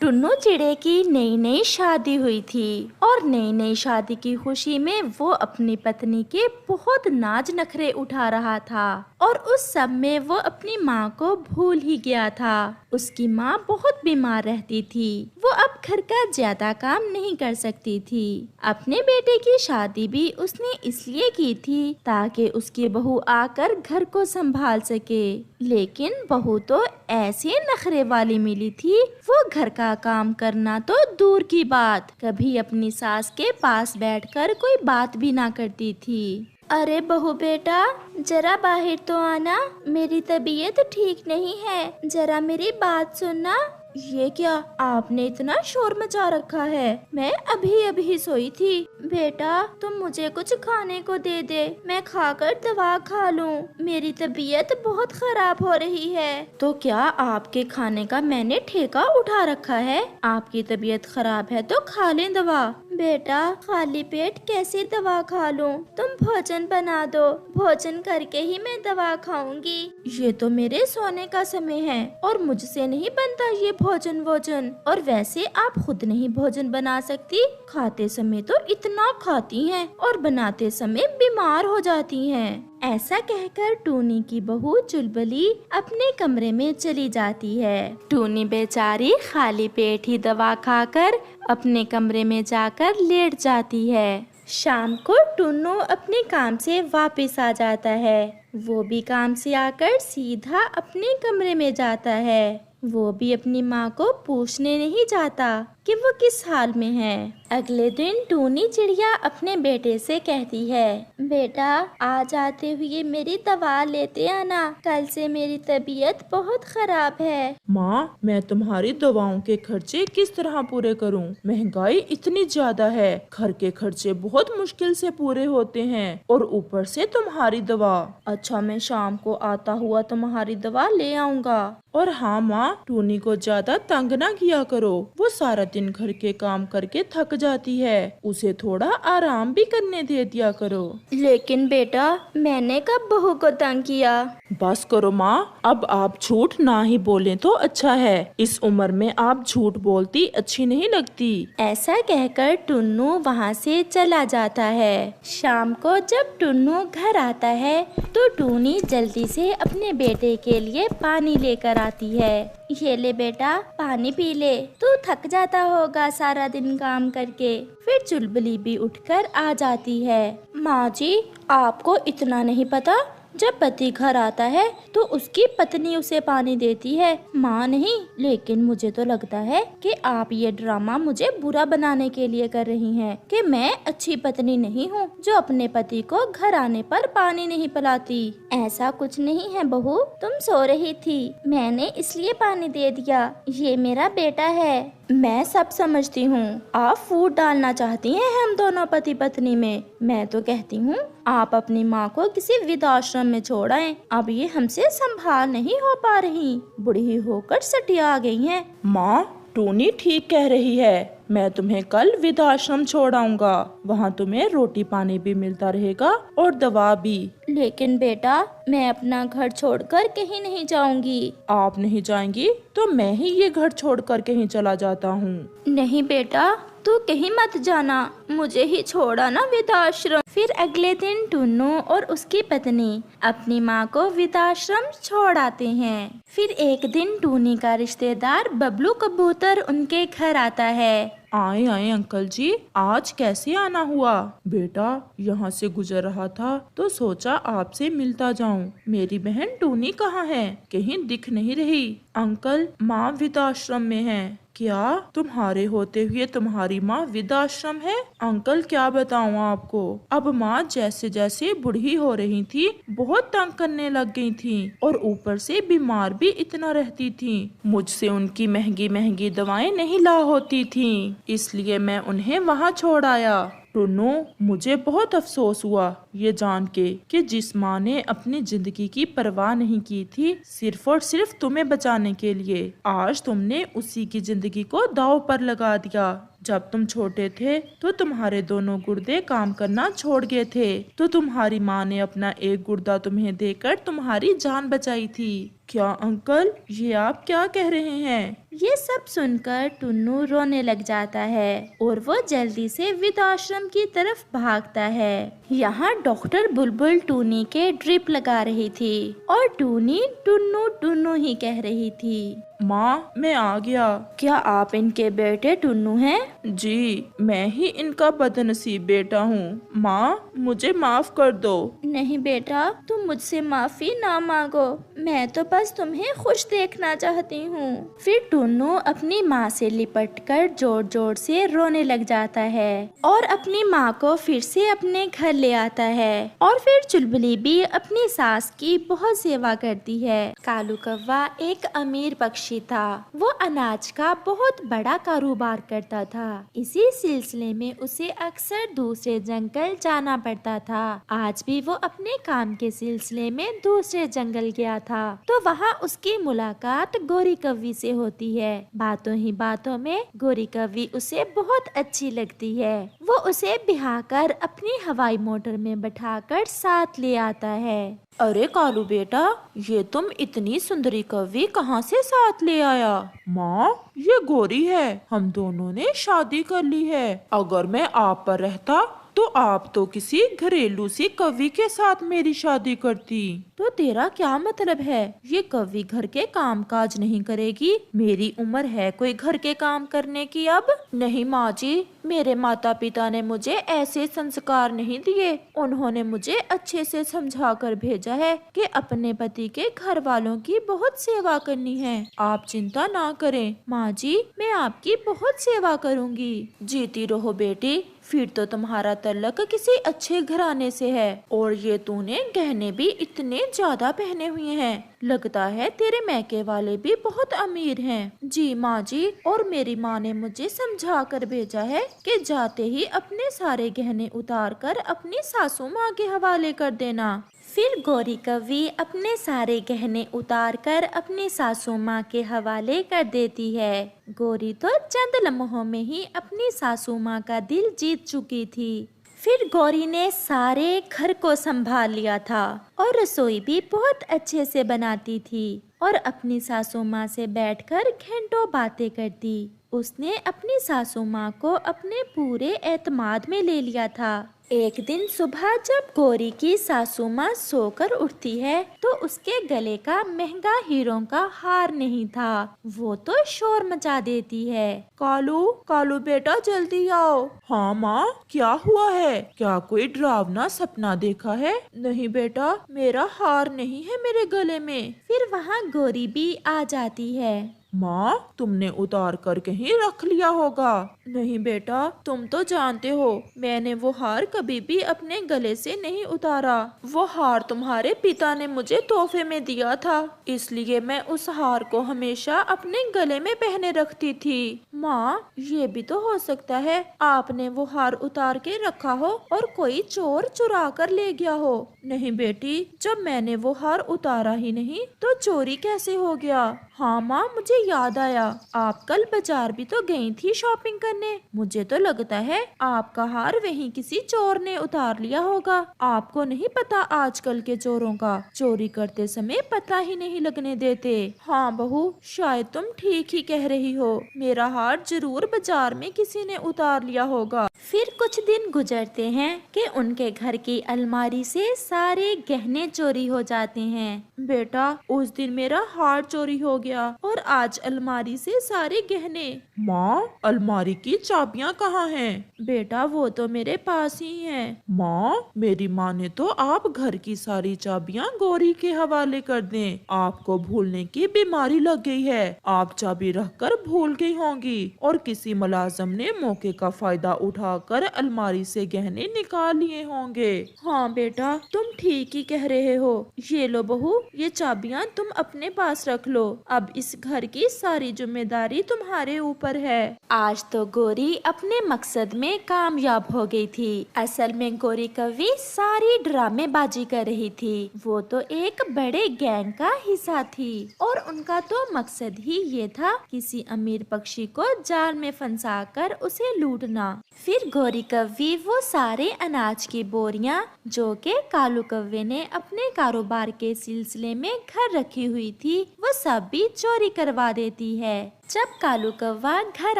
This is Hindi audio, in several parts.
टुन्नू चिड़े की नई नई शादी हुई थी और नई नई शादी की खुशी में वो अपनी पत्नी के बहुत नाज नखरे उठा रहा था और उस सब में वो अपनी माँ को भूल ही गया था। उसकी माँ बहुत बीमार रहती थी। वो अब घर का ज्यादा काम नहीं कर सकती थी। अपने बेटे की शादी भी उसने इसलिए की थी ताकि उसकी बहू आकर घर को संभाल सके, लेकिन बहू तो ऐसे नखरे वाली मिली थी, वो घर का काम करना तो दूर की बात, कभी अपनी सास के पास बैठकर कोई बात भी ना करती थी। अरे बहू बेटा, जरा बाहर तो आना, मेरी तबीयत ठीक नहीं है, जरा मेरी बात सुनना। ये क्या, आपने इतना शोर मचा रखा है? मैं अभी अभी सोई थी। बेटा तुम मुझे कुछ खाने को दे दे, मैं खाकर दवा खा लूं। मेरी तबीयत बहुत खराब हो रही है। तो क्या आपके खाने का मैंने ठेका उठा रखा है? आपकी तबीयत खराब है तो खा लें दवा। बेटा खाली पेट कैसे दवा खा लूं? तुम भोजन बना दो, भोजन करके ही मैं दवा खाऊंगी। ये तो मेरे सोने का समय है और मुझसे नहीं बनता ये भोजन। और वैसे आप खुद नहीं भोजन बना सकती, खाते समय तो इतना खाती हैं और बनाते समय बीमार हो जाती हैं। ऐसा कहकर टूनी की बहू चुलबुली अपने कमरे में चली जाती है। टूनी बेचारी खाली पेट ही दवा खाकर अपने कमरे में जाकर लेट जाती है। शाम को टुन्नू अपने काम से वापस आ जाता है। वो भी काम से आकर सीधा अपने कमरे में जाता है। वो भी अपनी माँ को पूछने नहीं जाता कि वो किस हाल में है। अगले दिन टूनी चिड़िया अपने बेटे से कहती है, बेटा आज आते हुए मेरी दवा लेते आना, कल से मेरी तबीयत बहुत खराब है। माँ, मैं तुम्हारी दवाओं के खर्चे किस तरह पूरे करूँ? महंगाई इतनी ज्यादा है, घर के खर्चे बहुत मुश्किल से पूरे होते हैं और ऊपर से तुम्हारी दवा। अच्छा, मैं शाम को आता हुआ तुम्हारी दवा ले आऊँगा। और हाँ माँ, टूनी को ज्यादा तंग ना किया करो, वो सारा दिन घर के काम करके थक जाती है, उसे थोड़ा आराम भी करने दे दिया करो। लेकिन बेटा मैंने कब बहू को तंग किया? बस करो माँ, अब आप झूठ ना ही बोलें तो अच्छा है। इस उम्र में आप झूठ बोलती अच्छी नहीं लगती। ऐसा कहकर टुन्नू वहाँ से चला जाता है। शाम को जब टुन्नू घर आता है तो टूनी जल्दी से अपने बेटे के लिए पानी लेकर आती है। ये ले बेटा, पानी पी ले, तू थक जाता होगा सारा दिन काम करके। फिर चुलबुली भी उठकर आ जाती है। माँ जी, आपको इतना नहीं पता, जब पति घर आता है तो उसकी पत्नी उसे पानी देती है, माँ नहीं। लेकिन मुझे तो लगता है कि आप ये ड्रामा मुझे बुरा बनाने के लिए कर रही हैं कि मैं अच्छी पत्नी नहीं हूँ जो अपने पति को घर आने पर पानी नहीं पिलाती। ऐसा कुछ नहीं है बहू, तुम सो रही थी, मैंने इसलिए पानी दे दिया। ये मेरा बेटा है, मैं सब समझती हूँ। आप फूट डालना चाहती हैं हम दोनों पति पत्नी में। मैं तो कहती हूँ आप अपनी माँ को किसी वृद्धाश्रम में छोड़ आएं। अब ये हमसे संभाल नहीं हो पा रही, बूढ़ी होकर सटिया गई हैं। माँ, टूनी ठीक कह रही है, मैं तुम्हें कल वृद्धाश्रम छोड़ आऊंगा, वहाँ तुम्हें रोटी पानी भी मिलता रहेगा और दवा भी। लेकिन बेटा मैं अपना घर छोड़कर कहीं नहीं जाऊंगी। आप नहीं जाएंगी तो मैं ही ये घर छोड़कर कहीं चला जाता हूँ। नहीं बेटा, तू कहीं मत जाना, मुझे ही छोड़ा ना वृद्धाश्रम। फिर अगले दिन टुन्नू और उसकी पत्नी अपनी माँ को वृद्धाश्रम छोड़ आते हैं। फिर एक दिन टूनी का रिश्तेदार बबलू कबूतर उनके घर आता है। आए आए अंकल जी, आज कैसे आना हुआ? बेटा यहाँ से गुजर रहा था तो सोचा आपसे मिलता जाऊं। मेरी बहन टूनी कहाँ है? कहीं दिख नहीं रही। अंकल, माँ वृद्धाश्रम में है। क्या तुम्हारे होते हुए तुम्हारी माँ वृद्धाश्रम है? अंकल क्या बताऊँ आपको, अब माँ जैसे जैसे बूढ़ी हो रही थी बहुत तंग करने लग गई थी और ऊपर से बीमार भी इतना रहती थी। मुझसे उनकी महंगी महंगी दवाएं नहीं ला होती थी, इसलिए मैं उन्हें वहाँ छोड़ आया। टुन्नू, मुझे बहुत अफसोस हुआ ये जान के कि जिस माँ ने अपनी जिंदगी की परवाह नहीं की थी सिर्फ और सिर्फ तुम्हें बचाने के लिए, आज तुमने उसी की जिंदगी को दांव पर लगा दिया। जब तुम छोटे थे तो तुम्हारे दोनों गुर्दे काम करना छोड़ गए थे, तो तुम्हारी माँ ने अपना एक गुर्दा तुम्हें देकर तुम्हारी जान बचाई थी। क्या अंकल, ये आप क्या कह रहे हैं? ये सब सुनकर टुन्नू रोने लग जाता है और वो जल्दी से वृद्धाश्रम की तरफ भागता है। यहाँ डॉक्टर बुलबुल टूनी के ड्रिप लगा रही थी और टूनी टुन्नू टुन्नू ही कह रही थी। माँ, मैं आ गया। क्या आप इनके बेटे टुन्नू हैं? जी, मैं ही इनका बदनसीब बेटा हूँ। माँ, मुझे माफ कर दो। नहीं बेटा, तुम मुझसे माफी ना मांगो, मैं तो बस तुम्हें खुश देखना चाहती हूँ। फिर टुन्नू अपनी माँ से लिपटकर जोर जोर से रोने लग जाता है और अपनी माँ को फिर से अपने घर ले आता है। और फिर चुलबुली भी अपनी सास की बहुत सेवा करती है। कालू कौवा एक अमीर पक्षी था। वो अनाज का बहुत बड़ा कारोबार करता था। इसी सिलसिले में उसे अक्सर दूसरे जंगल जाना पड़ता था। आज भी वो अपने काम के सिलसिले में दूसरे जंगल गया था, तो वहाँ उसकी मुलाकात गोरी कौवी से होती है। बातों ही बातों में गोरी कौवी उसे बहुत अच्छी लगती है। वो उसे बिहाकर अपनी हवाई मोटर में बैठाकर साथ ले आता है। अरे कालू बेटा, ये तुम इतनी सुंदरी कौवी कहाँ से साथ ले आया? माँ, ये गोरी है। हम दोनों ने शादी कर ली है। अगर मैं आप पर रहता तो आप तो किसी घरेलू सी कवि के साथ मेरी शादी करती। तो तेरा क्या मतलब है? ये कवि घर के काम काज नहीं करेगी? मेरी उम्र है कोई घर के काम करने की अब? नहीं माँ जी, मेरे माता पिता ने मुझे ऐसे संस्कार नहीं दिए। उन्होंने मुझे अच्छे से समझा कर भेजा है कि अपने पति के घर वालों की बहुत सेवा करनी है। आप चिंता ना करें माँ जी, मैं आपकी बहुत सेवा करूँगी। जीती रहो बेटी। फिर तो तुम्हारा तल्लक किसी अच्छे घराने से है और ये तूने गहने भी इतने ज्यादा पहने हुए हैं। लगता है तेरे मैके वाले भी बहुत अमीर हैं। जी माँ जी, और मेरी माँ ने मुझे समझा कर भेजा है कि जाते ही अपने सारे गहने उतार कर अपनी सासू माँ के हवाले कर देना। फिर गोरी कौवी अपने सारे गहने उतार कर अपनी सासू माँ के हवाले कर देती है। गोरी तो चंद लम्हों में ही अपनी सासू माँ का दिल जीत चुकी थी। फिर गौरी ने सारे घर को संभाल लिया था और रसोई भी बहुत अच्छे से बनाती थी और अपनी सासू माँ से बैठकर घंटों बातें करती। उसने अपनी सासू माँ को अपने पूरे एतमाद में ले लिया था। एक दिन सुबह जब गौरी की सासू माँ सोकर उठती है तो उसके गले का महंगा हीरों का हार नहीं था। वो तो शोर मचा देती है। कालू, कालू बेटा जल्दी आओ। हाँ माँ, क्या हुआ है? क्या कोई डरावना सपना देखा है? नहीं बेटा, मेरा हार नहीं है मेरे गले में। फिर वहाँ गौरी भी आ जाती है। माँ, तुमने उतार कर कहीं रख लिया होगा। नहीं बेटा, तुम तो जानते हो मैंने वो हार कभी भी अपने गले से नहीं उतारा। वो हार तुम्हारे पिता ने मुझे तोहफे में दिया था, इसलिए मैं उस हार को हमेशा अपने गले में पहने रखती थी। माँ, ये भी तो हो सकता है आपने वो हार उतार के रखा हो और कोई चोर चुरा कर ले गया हो। नहीं बेटी, जब मैंने वो हार उतारा ही नहीं तो चोरी कैसे हो गया? हाँ माँ, मुझे याद आया, आप कल बाजार भी तो गई थी शॉपिंग करने। मुझे तो लगता है आपका हार वहीं किसी चोर ने उतार लिया होगा। आपको नहीं पता आजकल के चोरों का, चोरी करते समय पता ही नहीं लगने देते। हाँ बहू, शायद तुम ठीक ही कह रही हो, मेरा हार जरूर बाजार में किसी ने उतार लिया होगा। फिर कुछ दिन गुजरते हैं कि उनके घर की अलमारी से सारे गहने चोरी हो जाते हैं। बेटा, उस दिन मेरा हार चोरी हो गया और आज अलमारी से सारे गहने। माँ, अलमारी की चाबियाँ कहाँ हैं? बेटा, वो तो मेरे पास ही हैं। माँ, मेरी माँ ने तो आप घर की सारी चाबियाँ गौरी के हवाले कर दें। आपको भूलने की बीमारी लग गई है। आप चाबी रखकर भूल गई होंगी और किसी मुलाजिम ने मौके का फायदा उठाकर अलमारी से गहने निकाल लिए होंगे। हाँ बेटा, तुम ठीक ही कह रहे हो। ये लो बहू, ये चाबियाँ तुम अपने पास रख लो। अब इस घर की सारी जिम्मेदारी तुम्हारे ऊपर है। आज तो गोरी अपने मकसद में कामयाब हो गई थी। असल में गोरी कवि सारी ड्रामेबाजी कर रही थी। वो तो एक बड़े गैंग का हिस्सा थी और उनका तो मकसद ही ये था किसी अमीर पक्षी को जाल में फंसाकर उसे लूटना। फिर गोरी कव्वी वो सारे अनाज की बोरियां जो के कालू कव्वे ने अपने कारोबार के सिलसिले में घर रखी हुई थी, वो सब भी चोरी करवा देती है। जब कालू कौवा घर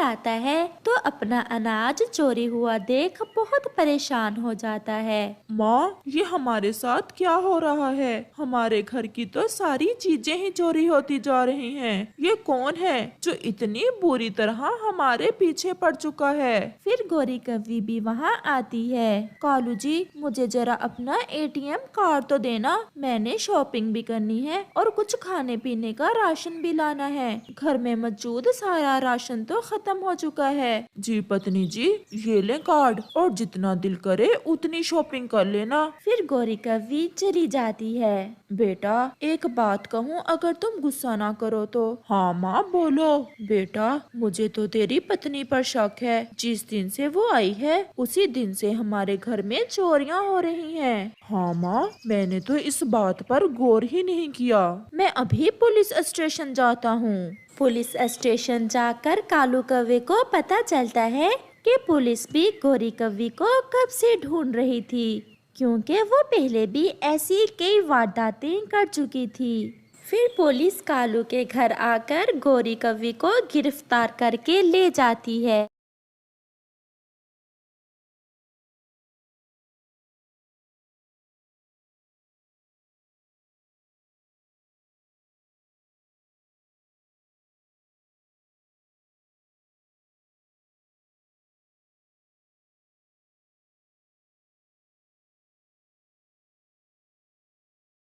आता है तो अपना अनाज चोरी हुआ देख बहुत परेशान हो जाता है। माँ, ये हमारे साथ क्या हो रहा है? हमारे घर की तो सारी चीजें ही चोरी होती जा रही हैं। ये कौन है जो इतनी बुरी तरह हमारे पीछे पड़ चुका है? फिर गोरी कव्वी भी वहाँ आती है। कालू जी, मुझे जरा अपना ATM कार्ड तो देना, मैंने शॉपिंग भी करनी है और कुछ खाने पीने का राशन भी लाना है। घर में मौजूद सारा राशन तो खत्म हो चुका है। जी पत्नी जी, ये ले कार्ड और जितना दिल करे उतनी शॉपिंग कर लेना। फिर गोरी कव्वी चली जाती है। बेटा, एक बात कहूँ, अगर तुम गुस्सा ना करो तो? हाँ माँ, बोलो। बेटा, मुझे तो तेरी पत्नी पर शक है। जिस दिन से वो आई है उसी दिन से हमारे घर में चोरियां हो रही हैं। हाँ माँ, मैंने तो इस बात पर गौर ही नहीं किया। मैं अभी पुलिस स्टेशन जाता हूँ। पुलिस स्टेशन जाकर कालू कौवे को पता चलता है कि पुलिस भी गोरी कव्वी को कब से ढूंढ रही थी, क्योंकि वो पहले भी ऐसी कई वारदातें कर चुकी थी। फिर पुलिस कालू के घर आकर गोरी कव्वी को गिरफ्तार करके ले जाती है।